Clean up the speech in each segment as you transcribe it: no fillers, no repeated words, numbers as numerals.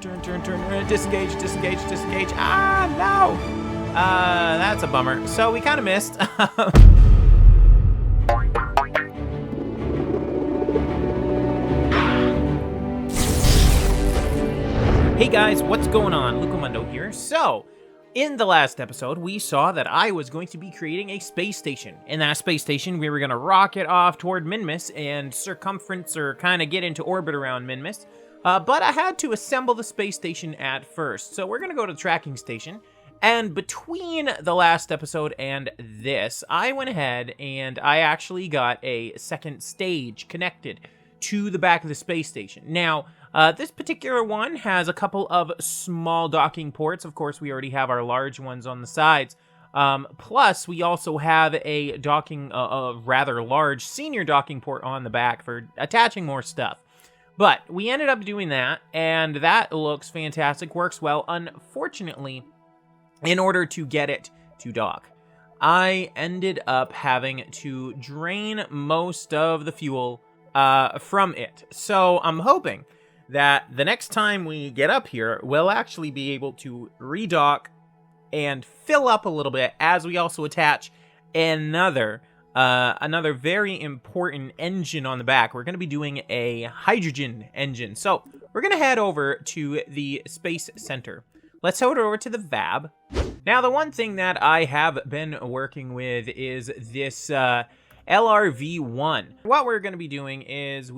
Turn. Disengage. Ah, no! That's a bummer. So we kind of missed. Hey guys, what's going on? Lukamundo here. So, in the last episode, we saw that I was going to be creating a space station. In that space station, we were going to rocket off toward minmus and circumference or kind of get into orbit around minmus. But I had to assemble the space station at first. So we're going to go to the tracking station. And between the last episode and this, I went ahead and I actually got a second stage connected to the back of the space station. Now, this particular one has a couple of small docking ports. Of course, we already have our large ones on the sides. Plus, we also have a docking, rather large senior docking port on the back for attaching more stuff. But we ended up doing that, and that looks fantastic, works well. Unfortunately, in order to get it to dock, I ended up having to drain most of the fuel from it. So I'm hoping that the next time we get up here, we'll actually be able to redock and fill up a little bit as we also attach another very important engine on the back. We're going to be doing a hydrogen engine. So we're going to head over to the Space Center. Let's head over to the VAB. Now, the one thing that I have been working with is this LRV1. What we're going to be doing is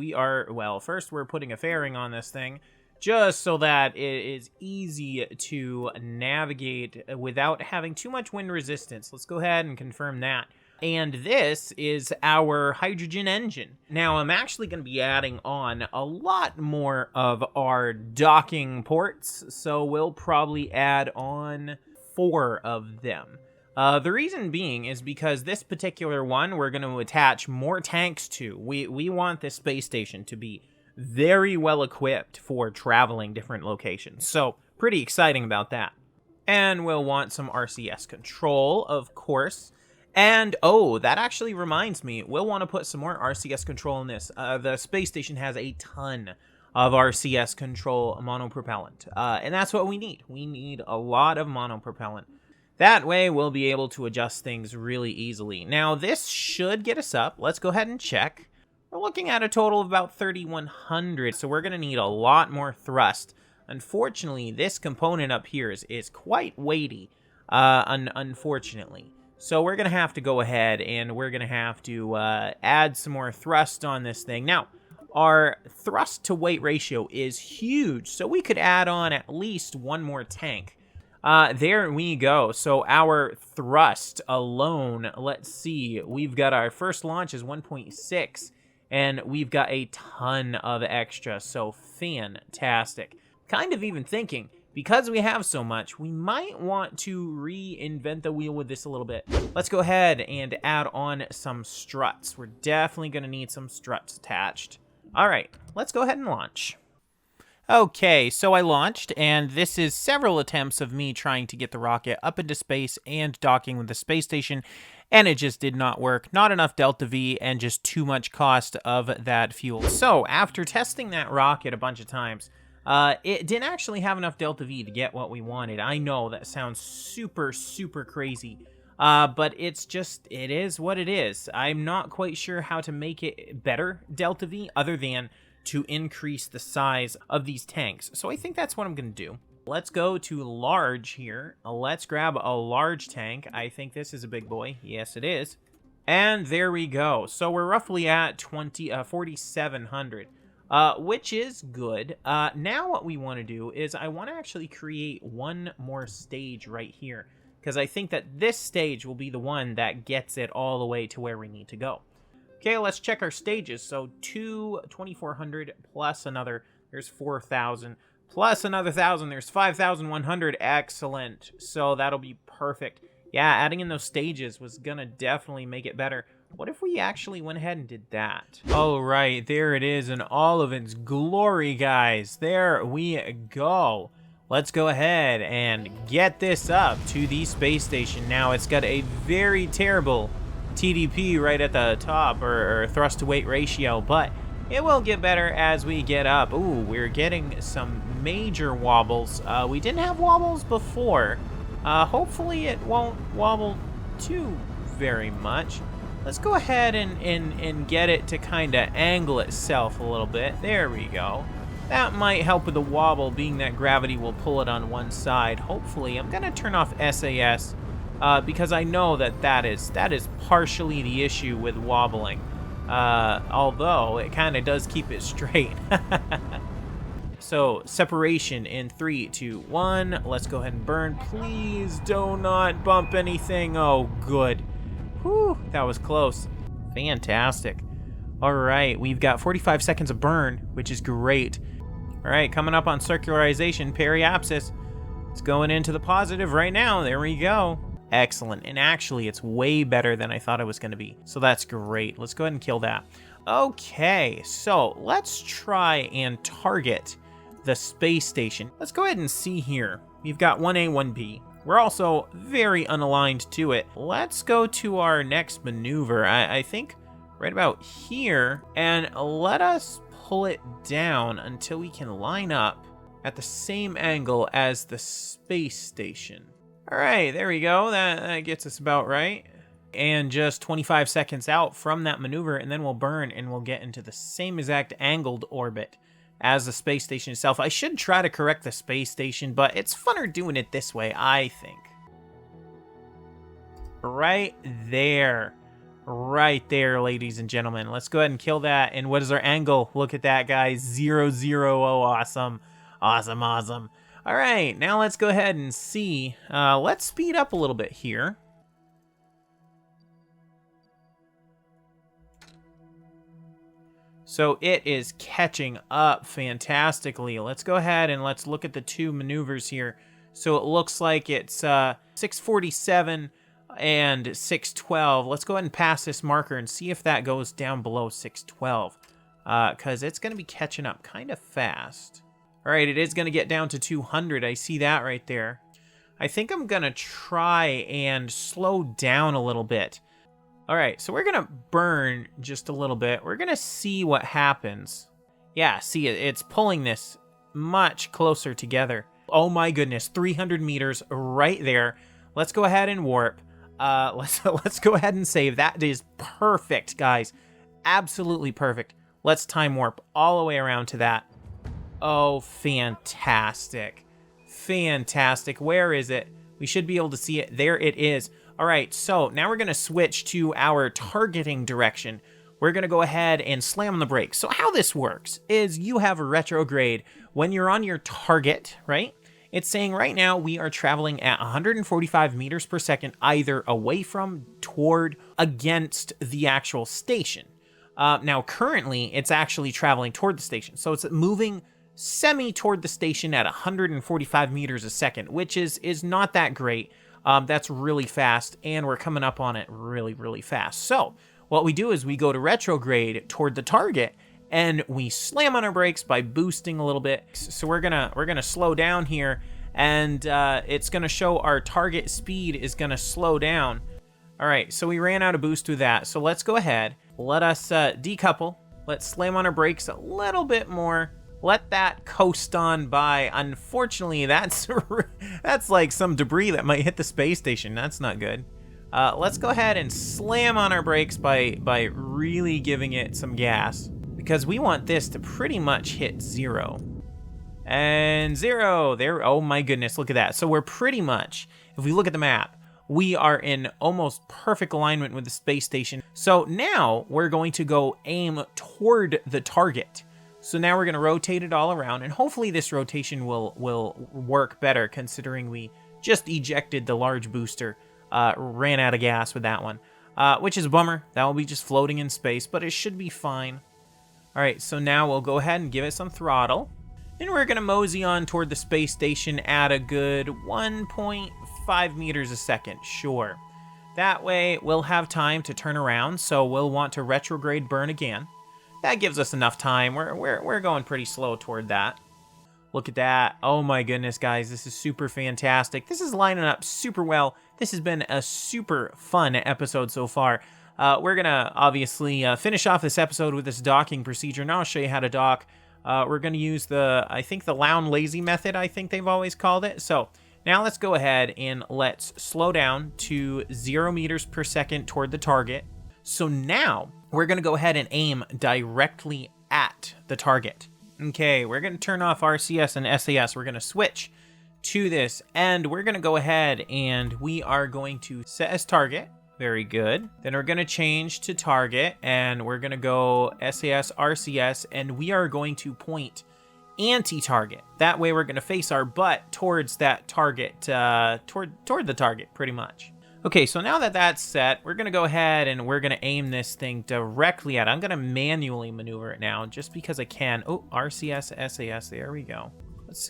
first we're putting a fairing on this thing just so that it is easy to navigate without having too much wind resistance. Let's go ahead and confirm that. And this is our hydrogen engine. Now, I'm actually going to be adding on a lot more of our docking ports, so we'll probably add on 4 of them. The reason being is because this particular one we're going to attach more tanks to. We want this space station to be very well equipped for traveling different locations. So, pretty exciting about that. And we'll want some RCS control, of course. And, that actually reminds me, we'll want to put some more RCS control in this. The space station has a ton of RCS control monopropellant. And that's what we need. We need a lot of monopropellant. That way, we'll be able to adjust things really easily. Now, this should get us up. Let's go ahead and check. We're looking at a total of about 3,100, so we're going to need a lot more thrust. Unfortunately, this component up here is quite weighty, unfortunately. So we're going to have to go ahead and we're going to have to add some more thrust on this thing. Now, our thrust to weight ratio is huge, so we could add on at least one more tank. There we go. So our thrust alone, let's see, we've got our first launch is 1.6, and we've got a ton of extra, so fantastic. Kind of even thinking, because we have so much, we might want to reinvent the wheel with this a little bit. Let's go ahead and add on some struts. We're definitely going to need some struts attached. All right, let's go ahead and launch. Okay, so I launched, and this is several attempts of me trying to get the rocket up into space and docking with the space station, and it just did not work. Not enough delta V and just too much cost of that fuel. So after testing that rocket a bunch of times, it didn't actually have enough delta V to get what we wanted. I know that sounds super, super crazy, but it is what it is. I'm not quite sure how to make it better delta V other than to increase the size of these tanks. So I think that's what I'm going to do. Let's go to large here. Let's grab a large tank. I think this is a big boy. Yes, it is. And there we go. So we're roughly at 4,700. Which is good. Now what we want to do is I want to actually create one more stage right here, because I think that this stage will be the one that gets it all the way to where we need to go. Okay, let's check our stages. So 2,400 plus another, there's 4,000 plus another 1,000, there's 5,100. Excellent. So that'll be perfect. Yeah, adding in those stages was gonna definitely make it better. What if we actually went ahead and did that? All right, there it is in all of its glory, guys. There we go. Let's go ahead and get this up to the space station. Now, it's got a very terrible TDP right at the top, or thrust to weight ratio, but it will get better as we get up. Ooh, we're getting some major wobbles. We didn't have wobbles before. Hopefully it won't wobble too very much. Let's go ahead and get it to kind of angle itself a little bit. There we go. That might help with the wobble, being that gravity will pull it on one side. Hopefully, I'm going to turn off SAS because I know that is partially the issue with wobbling. Although, it kind of does keep it straight. So, separation in 3, 2, 1. Let's go ahead and burn. Please do not bump anything. Oh, good. Whew, that was close. Fantastic. All right, we've got 45 seconds of burn, which is great. All right, coming up on circularization, periapsis. It's going into the positive right now. There we go. Excellent. And actually, it's way better than I thought it was going to be. So that's great. Let's go ahead and kill that. Okay, so let's try and target the space station. Let's go ahead and see here. We've got 1A, 1B. We're also very unaligned to it. Let's go to our next maneuver. I think right about here. And let us pull it down until we can line up at the same angle as the space station. All right, there we go. That gets us about right. And just 25 seconds out from that maneuver, and then we'll burn and we'll get into the same exact angled orbit as the space station itself. I should try to correct the space station, but it's funner doing it this way, I think. Right there. Right there, ladies and gentlemen. Let's go ahead and kill that. And what is our angle? Look at that, guys. 0, 0. Oh, awesome. Awesome, awesome. All right, now let's go ahead and see. Let's speed up a little bit here. So it is catching up fantastically. Let's go ahead and let's look at the two maneuvers here. So it looks like it's 647 and 612. Let's go ahead and pass this marker and see if that goes down below 612. Because it's going to be catching up kind of fast. All right, it is going to get down to 200. I see that right there. I think I'm going to try and slow down a little bit. All right, so we're going to burn just a little bit. We're going to see what happens. Yeah, see, it's pulling this much closer together. Oh my goodness, 300 meters right there. Let's go ahead and warp. Let's go ahead and save. That is perfect, guys. Absolutely perfect. Let's time warp all the way around to that. Oh, fantastic. Fantastic. Where is it? We should be able to see it. There it is. All right, so now we're going to switch to our targeting direction. We're going to go ahead and slam on the brakes. So how this works is you have a retrograde when you're on your target, right? It's saying right now we are traveling at 145 meters per second, either away from, toward, against the actual station. Now, currently, it's actually traveling toward the station. So it's moving semi toward the station at 145 meters a second, which is not that great. That's really fast, and we're coming up on it really, really fast. So what we do is we go to retrograde toward the target, and we slam on our brakes by boosting a little bit. So we're gonna slow down here, and it's gonna show our target speed is gonna slow down. All right, so we ran out of boost with that. So let's go ahead. Let us decouple. Let's slam on our brakes a little bit more. Let that coast on by. Unfortunately, that's like some debris that might hit the space station. That's not good. Let's go ahead and slam on our brakes by really giving it some gas, because we want this to pretty much hit 0. And 0. There. Oh my goodness, look at that. So we're pretty much, if we look at the map, we are in almost perfect alignment with the space station. So now we're going to go aim toward the target. So now we're going to rotate it all around, and hopefully this rotation will work better, considering we just ejected the large booster, ran out of gas with that one, which is a bummer. That will be just floating in space, but it should be fine. All right, so now we'll go ahead and give it some throttle, and we're going to mosey on toward the space station at a good 1.5 meters a second, sure. That way we'll have time to turn around, so we'll want to retrograde burn again. That gives us enough time. We're going pretty slow toward that. Look at that. Oh my goodness, guys. This is super fantastic. This is lining up super well. This has been a super fun episode so far. We're going to obviously finish off this episode with this docking procedure, and I'll show you how to dock We're going to use I think the Lounge Lazy method, I think they've always called it. So now let's go ahead and let's slow down to 0 meters per second toward the target. So now we're going to go ahead and aim directly at the target. Okay, we're going to turn off RCS and SAS. We're going to switch to this, and we're going to go ahead and we are going to set as target. Very good. Then we're going to change to target, and we're going to go SAS, RCS, and we are going to point anti-target. That way we're going to face our butt towards that target, toward the target, pretty much. Okay, so now that that's set, we're going to go ahead and we're going to aim this thing directly at it. I'm going to manually maneuver it now just because I can. Oh, RCS, SAS, there we go. Let's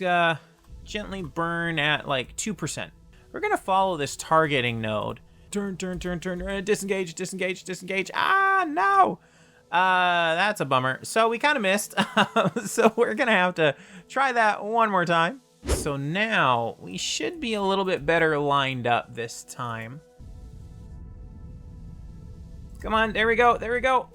gently burn at like 2%. We're going to follow this targeting node. Turn, disengage, disengage, disengage. Ah, no! That's a bummer. So we kind of missed. So we're going to have to try that one more time. So now we should be a little bit better lined up this time. Come on, there we go, there we go.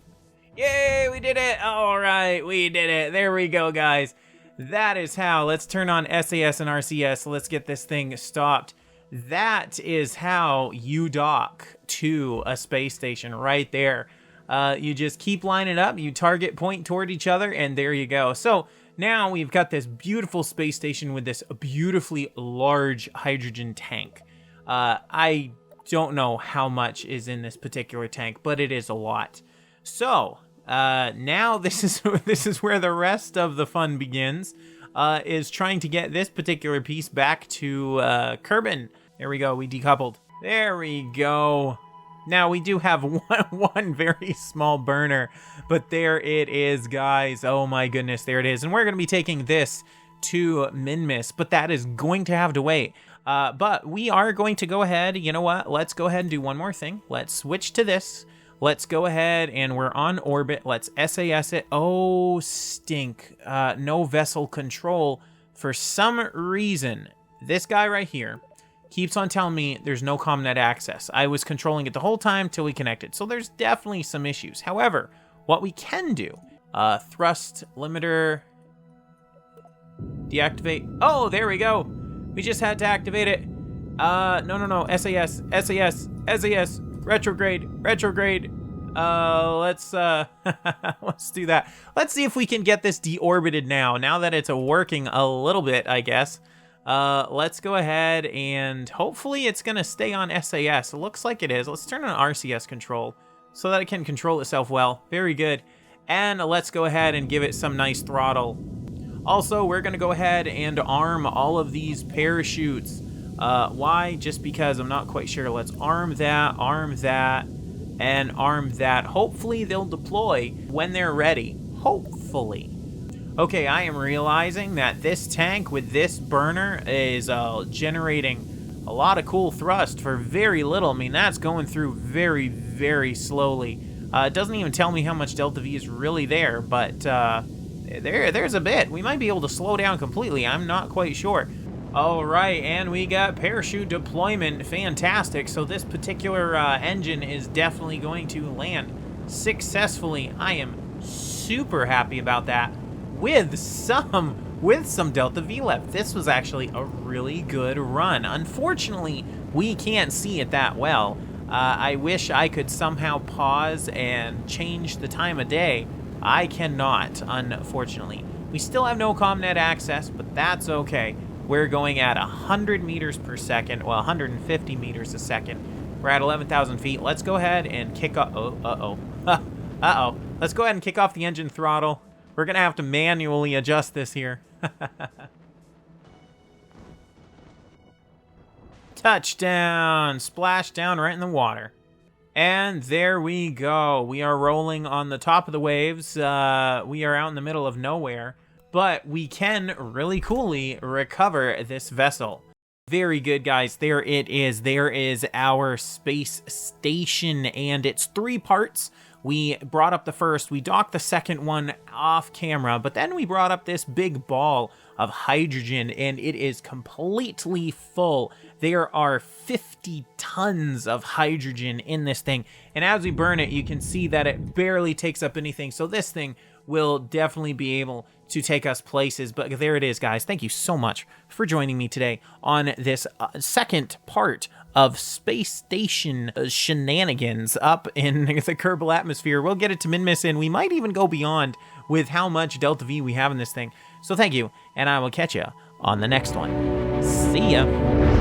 Yay, we did it. All right, we did it. There we go, guys. That is how. Let's turn on SAS and RCS. Let's get this thing stopped. That is how you dock to a space station right there. You just keep lining up, you target point toward each other, and there you go. So now we've got this beautiful space station with this beautifully large hydrogen tank. I don't know how much is in this particular tank, but it is a lot. So now this is where the rest of the fun begins. Is trying to get this particular piece back to Kerbal. There we go, we decoupled. There we go. Now we do have one very small burner, but there it is, guys. Oh my goodness, there it is. And we're going to be taking this to minmus, but that is going to have to wait. But we are going to go ahead. You know what? Let's go ahead and do one more thing. Let's switch to this. Let's go ahead and we're on orbit. Let's SAS it. Oh, stink. No vessel control. For some reason, this guy right here keeps on telling me there's no ComNet access. I was controlling it the whole time till we connected. So there's definitely some issues. However, what we can do, thrust limiter, deactivate. Oh, there we go. We just had to activate it. No. SAS, retrograde. Let's let's do that. Let's see if we can get this deorbited now that it's working a little bit, I guess. Let's go ahead and hopefully it's gonna stay on SAS. It looks like it is. Let's turn on RCS control so that it can control itself well. Very good. And let's go ahead and give it some nice throttle. Also, we're gonna go ahead and arm all of these parachutes. Why? Just because I'm not quite sure. Let's arm that, and arm that. Hopefully they'll deploy when they're ready. Hopefully. Okay, I am realizing that this tank with this burner is generating a lot of cool thrust for very little. I mean, that's going through very, very slowly. It doesn't even tell me how much delta V is really there, but there's a bit. We might be able to slow down completely. I'm not quite sure. All right, and we got parachute deployment. Fantastic. So this particular engine is definitely going to land successfully. I am super happy about that. With some delta V left. This was actually a really good run. Unfortunately, we can't see it that well. I wish I could somehow pause and change the time of day. I cannot, unfortunately. We still have no ComNet access, but that's okay. We're going at 100 meters per second, well, 150 meters a second. We're at 11,000 feet. Let's go ahead and kick off. Uh-oh. Let's go ahead and kick off the engine throttle. We're going to have to manually adjust this here. Touchdown! Splash down right in the water. And there we go. We are rolling on the top of the waves. We are out in the middle of nowhere. But we can really coolly recover this vessel. Very good, guys. There it is. There is our space station. And it's 3 parts. We brought up the first, we docked the second one off camera, but then we brought up this big ball of hydrogen, and it is completely full. There are 50 tons of hydrogen in this thing, and as we burn it, you can see that it barely takes up anything, so this thing will definitely be able to take us places. But there it is, guys. Thank you so much for joining me today on this second part of space station shenanigans up in the Kerbal atmosphere. We'll get it to minmus, and we might even go beyond with how much Delta V we have in this thing. So thank you, and I will catch you on the next one. See ya.